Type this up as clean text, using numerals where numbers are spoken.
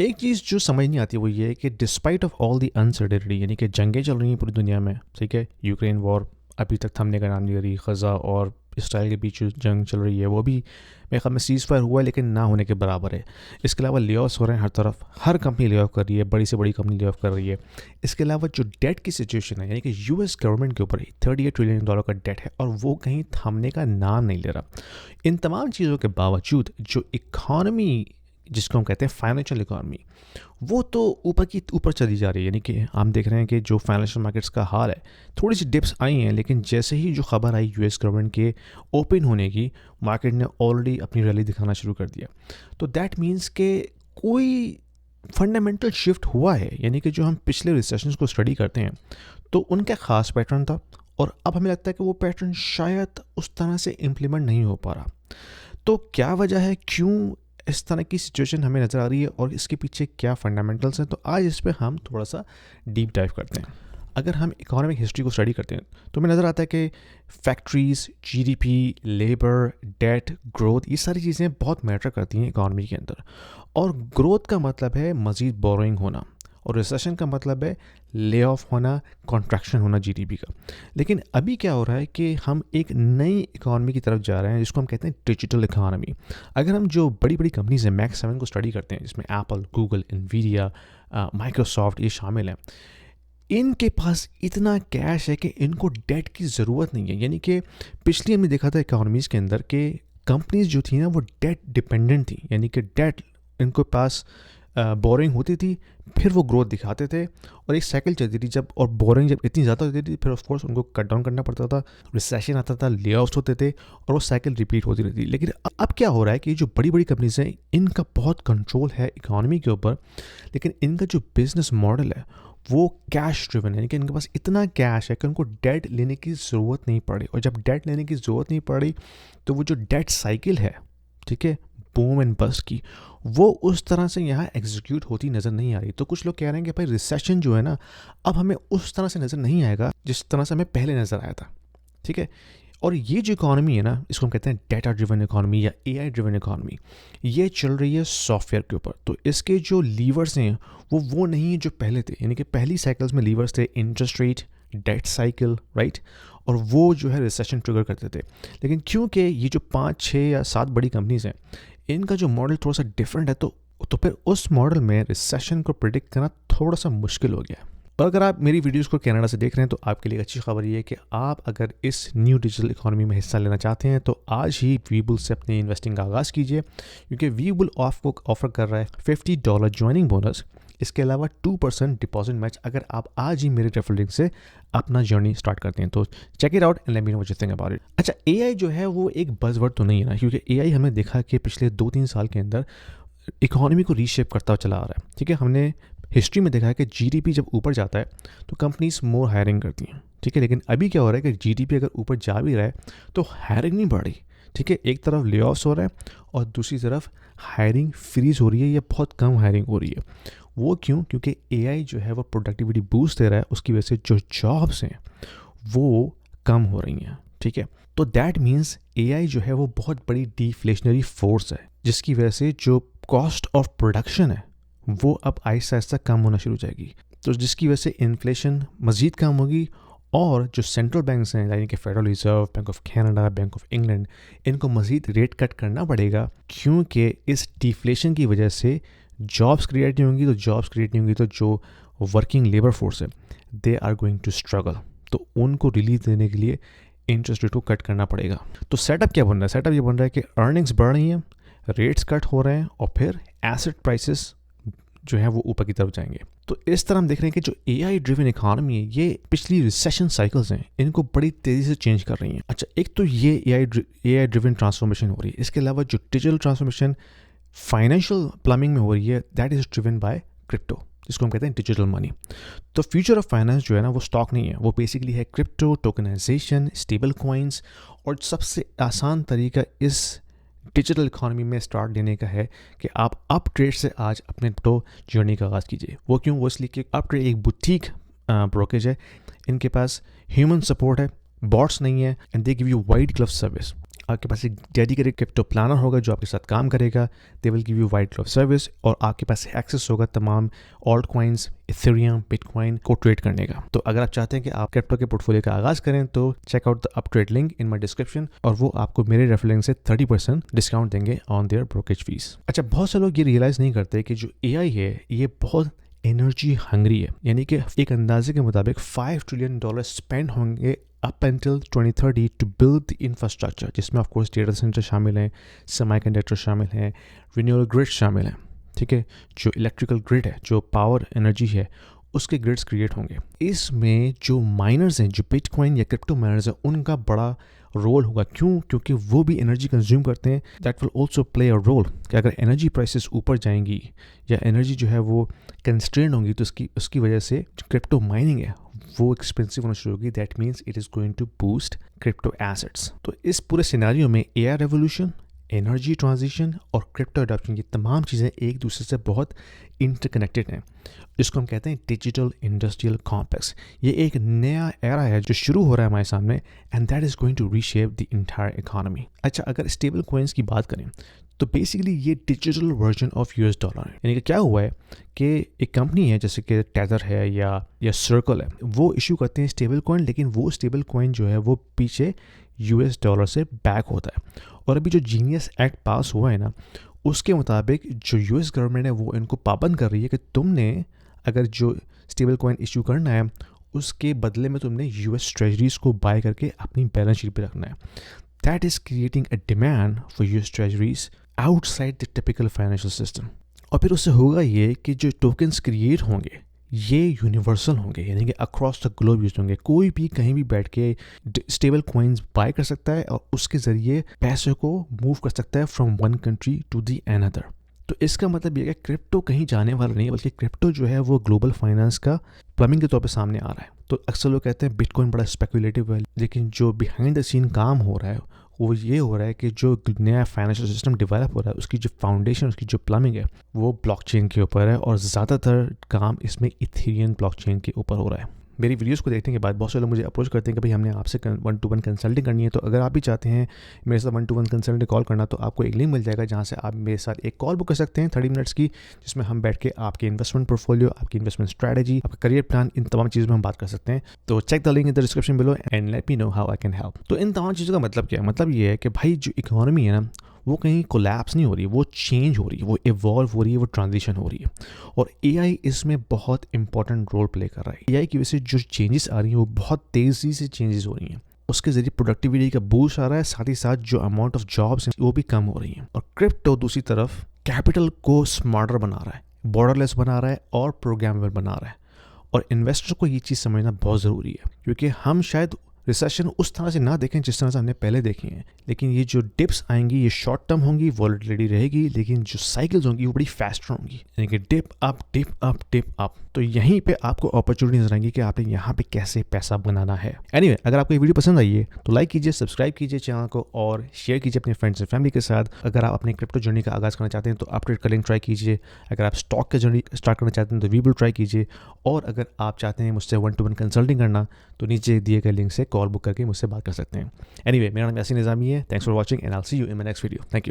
एक चीज़ जो समझ नहीं आती वो ये है कि despite of all the uncertainty, यानी कि जंगें चल रही हैं पूरी दुनिया में, ठीक है, यूक्रेन वॉर अभी तक थमने का नाम नहीं ले रही, ग़ज़ा और इसराइल के बीच जो जंग चल रही है वो भी मेरे ख्याल में सीज़ फायर हुआ है लेकिन ना होने के बराबर है। इसके अलावा ले ऑफ्स हो रहे हैं हर तरफ, हर कंपनी ले ऑफ कर रही है, बड़ी से बड़ी कंपनी ले ऑफ कर रही है। इसके अलावा जो डेट की सिचुएशन है, यानी कि यूएस गवर्नमेंट के ऊपर ही $38 ट्रिलियन का डेट है और वो कहीं थमने का नाम नहीं ले रहा। इन तमाम चीज़ों के बावजूद जो इकॉनमी, जिसको हम कहते हैं फाइनेंशियल इकॉनमी, वो तो ऊपर की ऊपर चली जा रही है। यानी कि हम देख रहे हैं कि जो फाइनेंशियल मार्केट्स का हाल है, थोड़ी सी डिप्स आई हैं, लेकिन जैसे ही जो खबर आई यूएस गवर्नमेंट के ओपन होने की, मार्केट ने ऑलरेडी अपनी रैली दिखाना शुरू कर दिया। तो दैट मीन्स के कोई फंडामेंटल शिफ्ट हुआ है। यानी कि जो हम पिछले रिसेशंस को स्टडी करते हैं तो उनका ख़ास पैटर्न था और अब हमें लगता है कि वो पैटर्न शायद उस तरह से इम्प्लीमेंट नहीं हो पा रहा। तो क्या वजह है, क्यों इस तरह की सिचुएशन हमें नज़र आ रही है और इसके पीछे क्या फंडामेंटल्स हैं, तो आज इस पे हम थोड़ा सा डीप डाइव करते हैं। अगर हम इकोनॉमिक हिस्ट्री को स्टडी करते हैं तो हमें नज़र आता है कि factories, GDP, labour, debt, growth, ये सारी चीज़ें बहुत मैटर करती हैं इकोनॉमी के अंदर। और ग्रोथ का मतलब है मज़ीद बोरोइंग होना और रिसेशन का मतलब है ले ऑफ होना, कॉन्ट्रैक्शन होना जीडीपी का। लेकिन अभी क्या हो रहा है कि हम एक नई इकॉनमी की तरफ जा रहे हैं जिसको हम कहते हैं डिजिटल इकॉनमी। अगर हम जो बड़ी बड़ी कंपनीज हैं मैक्स 7 को स्टडी करते हैं, जिसमें एप्पल, गूगल, एनवीडिया, माइक्रोसॉफ्ट ये शामिल हैं, इनके पास इतना कैश है कि इनको डेट की ज़रूरत नहीं है। यानी कि पिछली हमने देखा था इकॉनमीज़ के अंदर कि कंपनीज जो थी ना वो डेट डिपेंडेंट थी, यानी कि डेट इनके पास बोरिंग होती थी, फिर वो ग्रोथ दिखाते थे और एक साइकिल चलती थी। जब और बोरिंग जब इतनी ज़्यादा होती थी फिर ऑफ कोर्स उनको कट डाउन करना पड़ता था, रिसेशन आता था, ले ऑफ्स होते थे और वो साइकिल रिपीट होती रहती। लेकिन अब क्या हो रहा है कि जो बड़ी बड़ी कंपनीज हैं इनका बहुत कंट्रोल है इकॉनमी के ऊपर, लेकिन इनका जो बिजनेस मॉडल है वो कैश ड्रिवन है। यानी कि इनके पास इतना कैश है कि उनको डेट लेने की ज़रूरत नहीं पड़ी, और जब डेट लेने की ज़रूरत नहीं पड़ी तो वो जो डेट साइकिल है, ठीक है, बूम एंड बस्ट की, वो उस तरह से यहाँ एग्जीक्यूट होती नज़र नहीं आ रही। तो कुछ लोग कह रहे हैं कि भाई रिसेशन जो है ना अब हमें उस तरह से नज़र नहीं आएगा जिस तरह से हमें पहले नज़र आया था, ठीक है। और ये जो इकॉनमी है ना, इसको हम कहते हैं डेटा ड्रिवन इकॉनमी या एआई ड्रिवन इकॉनमी, ये चल रही है सॉफ्टवेयर के ऊपर। तो इसके जो लीवर्स हैं वो नहीं है जो पहले थे। यानी कि पहली साइकिल्स में लीवर्स थे interest rate, debt cycle, right, और वो जो है रिसेशन ट्रिगर करते थे। लेकिन क्योंकि ये जो 5, 6 या 7 बड़ी कंपनीज हैं, इनका जो मॉडल थोड़ा सा डिफरेंट है, तो फिर उस मॉडल में रिसेशन को प्रिडिक्ट करना थोड़ा सा मुश्किल हो गया। और अगर आप मेरी वीडियोस को कनाडा से देख रहे हैं तो आपके लिए अच्छी खबर ये है कि आप अगर इस न्यू डिजिटल इकॉनमी में हिस्सा लेना चाहते हैं तो आज ही वीबुल से अपनी इन्वेस्टिंग का आगाज़ कीजिए, क्योंकि वीबुल आपको ऑफर कर रहा है $50 ज्वाइनिंग बोनस। इसके अलावा 2% डिपॉजिट मैच अगर आप आज ही मेरे रेफरल लिंक से अपना जर्नी स्टार्ट करते हैं। तो check it out and let me know what you think about it. अच्छा, एआई जो है वो एक बज़वर्ड तो नहीं है ना, क्योंकि एआई हमने देखा कि पिछले 2-3 साल के अंदर इकोनॉमी को रीशेप करता हुआ चला आ रहा है, ठीक है। हमने हिस्ट्री में देखा है कि जीडीपी जब ऊपर जाता है तो कंपनीज मोर हायरिंग करती हैं, ठीक है। लेकिन अभी क्या हो रहा है कि जीडीपी अगर ऊपर जा भी रहा है तो हायरिंग नहीं बढ़ रही, ठीक है। एक तरफ ले ऑफ्स हो रहा है और दूसरी तरफ हायरिंग फ्रीज हो रही है या बहुत कम हायरिंग हो रही है। वो क्यों? क्योंकि एआई जो है वो प्रोडक्टिविटी बूस्ट दे रहा है, उसकी वजह से जो जॉब्स हैं वो कम हो रही हैं, ठीक है। तो दैट मीन्स एआई जो है वो बहुत बड़ी डिफ्लेशनरी फोर्स है, जिसकी वजह से जो कॉस्ट ऑफ प्रोडक्शन है वो अब आहिस्ता आहिस्ता कम होना शुरू हो जाएगी। तो जिसकी वजह से इन्फ्लेशन मज़ीद कम होगी और जो सेंट्रल बैंक्स हैं, यानी कि federal reserve, bank of Canada, bank of England, इनको मज़ीद रेट कट करना पड़ेगा, क्योंकि इस डिफ्लेशन की वजह से जॉब्स क्रिएट नहीं होंगी। तो जॉब्स क्रिएट नहीं होंगी तो जो वर्किंग लेबर फोर्स है they are going to struggle, तो उनको रिलीफ देने के लिए इंटरेस्ट रेट को कट करना पड़ेगा। तो सेटअप क्या बन रहा है? सेटअप ये बन रहा है कि अर्निंग्स बढ़ रही हैं, रेट्स कट हो रहे हैं और फिर एसेट प्राइसेस जो है वो ऊपर की तरफ जाएंगे। तो इस तरह हम देख रहे हैं कि जो एआई ड्रिवन इकॉनमी है ये पिछली रिसेशन साइकिल्स हैं इनको बड़ी तेज़ी से चेंज कर रही हैं। अच्छा, एक तो ये एआई ड्रिवन ट्रांसफॉर्मेशन हो रही है। इसके अलावा जो डिजिटल ट्रांसफॉर्मेशन फाइनेंशियल प्लम्बिंग में हो रही है that is driven by crypto, जिसको हम कहते हैं डिजिटल मनी। तो फ्यूचर ऑफ फाइनेंस जो है ना वो स्टॉक नहीं है, वो बेसिकली है क्रिप्टो, टोकनाइजेशन, स्टेबल कॉइन्स। और सबसे आसान तरीका इस डिजिटल इकॉनमी में स्टार्ट लेने का है कि आप अपट्रेड से आज अपने तो जर्नी का आगाज़ कीजिए। वो क्यों? वो इसलिए कि अपट्रेड एक बुटीक ब्रोकेज है, इनके पास ह्यूमन सपोर्ट है, बॉट्स नहीं है, and they give you wide glove service. आपके पास एक डेडिकेटेड क्रिप्टो प्लानर होगा जो आपके साथ काम करेगा, they will give you white glove service, और आपके पास एक्सेस होगा तमाम ऑल्ट कॉइन्स, इथेरियम, बिटकॉइन को ट्रेड करने का। तो अगर आप चाहते हैं कि आप क्रिप्टो के पोर्टफोलियो का आगाज करें तो check out the Uptrade link in my description, और वो आपको मेरे रेफरल लिंक से 30% डिस्काउंट देंगे ऑन देयर ब्रोकेज फीस। अच्छा, बहुत से लोग ये रियलाइज़ नहीं करते कि जो AI है ये बहुत एनर्जी हंग्री है, यानी कि एक अंदाजे के मुताबिक $5 ट्रिलियन स्पेंड होंगे up until 2030 to build the infrastructure, जिसमें ऑफ कोर्स डेटा सेंटर शामिल हैं, सेमीकंडक्टर शामिल हैं, रिन्यूएबल ग्रिड शामिल हैं, ठीक है, जो इलेक्ट्रिकल ग्रिड है, जो पावर एनर्जी है, उसके ग्रिड्स क्रिएट होंगे। इसमें जो माइनर्स हैं, जो बिटकॉइन या क्रिप्टो माइनर्स हैं, उनका बड़ा रोल होगा। क्यों? क्योंकि वो भी एनर्जी कंज्यूम करते हैं। That will also play a role कि अगर एनर्जी प्राइसेस ऊपर जाएंगी या एनर्जी जो है वो कंस्ट्रेंड होंगी तो उसकी वजह से जो क्रिप्टो माइनिंग है वो एक्सपेंसिव होना शुरू होगी। That means it is going to boost crypto assets. तो इस पूरे सिनेरियो में AI रेवोल्यूशन, एनर्जी ट्रांजिशन और क्रिप्टो अडॉप्शन, ये तमाम चीज़ें एक दूसरे से बहुत इंटरकनेक्टेड हैं, जिसको हम कहते हैं डिजिटल इंडस्ट्रियल कॉम्प्लेक्स। ये एक नया एरा है जो शुरू हो रहा है हमारे सामने, and that is going to reshape the entire economy. अच्छा, अगर स्टेबल कॉइन्स की बात करें तो बेसिकली ये digital version of US dollar है। यानी कि क्या हुआ है कि एक कंपनी है जैसे कि टेदर है या सर्कल है, वो इशू करते हैं स्टेबल कॉइन, लेकिन वो स्टेबल कॉइन जो है वो पीछे US डॉलर से बैक होता है। और अभी जो जीनियस एक्ट पास हुआ है ना, उसके मुताबिक जो US गवर्नमेंट है वो इनको पाबंद कर रही है कि तुमने अगर जो स्टेबल कॉइन इशू करना है उसके बदले में तुमने US ट्रेजरीज को बाय करके अपनी बैलेंस शीट पे रखना है। That is creating a demand for US treasuries outside the typical financial system. और फिर उससे होगा ये कि जो टोकन्स क्रिएट होंगे ये यूनिवर्सल होंगे, यानी कि अक्रॉस द ग्लोब यूज होंगे। कोई भी कहीं भी बैठ के स्टेबल कॉइन्स बाय कर सकता है और उसके ज़रिए पैसे को मूव कर सकता है from one country to the another. तो इसका मतलब ये है कि क्रिप्टो कहीं जाने वाला नहीं है, बल्कि क्रिप्टो जो है वो ग्लोबल फाइनेंस का प्लम्बिंग के तौर पे सामने आ रहा है। तो अक्सर लोग कहते हैं बिटकॉइन बड़ा स्पेकुलेटिव है, लेकिन जो बिहाइंड द सीन काम हो रहा है वो ये हो रहा है कि जो नया फाइनेंशियल सिस्टम डेवलप हो रहा है उसकी जो फाउंडेशन, उसकी जो प्लम्बिंग है वो ब्लॉकचेन के ऊपर है, और ज़्यादातर काम इसमें इथेरियम ब्लॉकचेन के ऊपर हो रहा है। मेरी वीडियोस को देखने के बाद बहुत से लोग मुझे अप्रोच करते हैं कि भाई हमने आपसे 1-to-1 कंसल्टिंग करनी है। तो अगर आप भी चाहते हैं मेरे साथ 1-to-1 कंसल्टिंग कॉल करना, तो आपको एक लिंक मिल जाएगा जहाँ से आप मेरे साथ एक कॉल बुक कर सकते हैं 30 मिनट्स की, जिसमें हम बैठ के आपके इन्वेस्टमेंट पोर्टफोलियो, आपकी इन्वेस्टमेंट स्ट्रैटेजी, आपका करियर प्लान, इन तमाम चीज़ों में हम बात कर सकते हैं। तो check the link in the description below and let me know how I can help. तो इन तमाम चीज़ों का मतलब क्या है? मतलब ये है कि भाई जो इकोनॉमी है ना वो कहीं कोलैप्स नहीं हो रही है, वो चेंज हो रही है, वो इवॉल्व हो रही है, वो ट्रांजिशन हो रही है, और AI इसमें बहुत इंपॉर्टेंट रोल प्ले कर रहा है। AI की वजह से जो चेंजेस आ रही हैं वो बहुत तेज़ी से चेंजेस हो रही हैं, उसके ज़रिए प्रोडक्टिविटी का बूस्ट आ रहा है, साथ ही साथ जो अमाउंट ऑफ जॉब्स हैं वो भी कम हो रही हैं। और क्रिप्टो दूसरी तरफ कैपिटल को स्मार्टर बना रहा है, बॉर्डरलेस बना रहा है और प्रोग्रामेबल बना रहा है। और इन्वेस्टर को ये चीज़ समझना बहुत ज़रूरी है, क्योंकि हम शायद रिसेशन उस तरह से ना देखें जिस तरह से हमने पहले देखी हैं, लेकिन ये जो डिप्स आएंगी ये शॉर्ट टर्म होंगी, वॉलेटिलिटी रहेगी, लेकिन जो साइकिल्स होंगी वो बड़ी फास्टर होंगी, यानी कि dip up dip up dip up. तो यहीं पे आपको अपॉर्चुनिटी नजर आएंगी कि आपने यहाँ पे कैसे पैसा बनाना है। एनीवे, अगर आपको ये वीडियो पसंद आई है तो लाइक कीजिए, सब्सक्राइब कीजिए चैनल को और शेयर कीजिए अपने फ्रेंड्स एंड फैमिली के साथ। अगर आप अपने क्रिप्टो जर्नी का आगाज़ करना चाहते हैं तो अपट्रेड का लिंक ट्राई कीजिए। अगर आप स्टॉक का जर्नी स्टार्ट करना चाहते हैं तो वीबल ट्राई कीजिए। और अगर आप चाहते हैं मुझसे 1-to-1 कंसल्टिंग करना तो नीचे दिए गए लिंक से कॉल बुक करके मुझसे बात कर सकते हैं। एनीवे, मेरा नाम यासीन निज़ामी है। Thanks for watching and I will see you in my next video. Thank you.